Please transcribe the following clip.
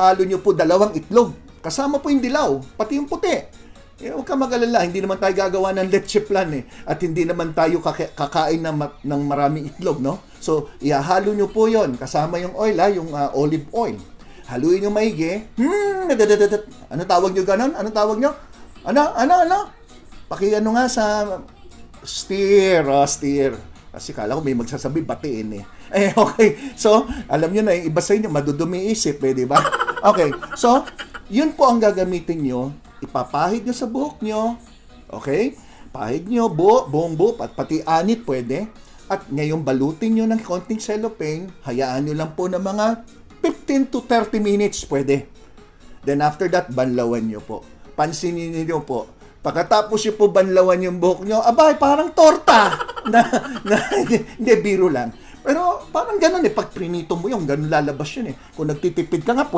halo nyo po 2 itlog. Kasama po yung dilaw, pati yung puti. Huwag ka mag-alala, hindi naman tayo gagawa ng leche plan At hindi naman tayo kakain ng maraming itlog, no? So, ihahalo nyo po yon kasama yung oil, yung olive oil. Haluin nyo maigi. Ano tawag nyo ganon? Ano tawag nyo? Ano? Pakiano nga sa steer. Steer. Kasi kala ko may magsasabi, batiin okay. So, alam nyo na, yung iba sa inyo, madudumi isip di ba? Okay. So, yun po ang gagamitin nyo. Ipapahid nyo sa buhok nyo. Okay? Pahid nyo, buong buhok, at pati anit pwede. At ngayon balutin nyo ng konting cellophane, hayaan nyo lang po ng mga 15 to 30 minutes pwede. Then after that, banlawan nyo po. Pansinin nyo po. Pagkatapos nyo po banlawan yung buhok nyo, abay, parang torta. Hindi, biro lang. Pero parang ganun pag prinito mo yung ganun lalabas yun Kung nagtitipid ka nga,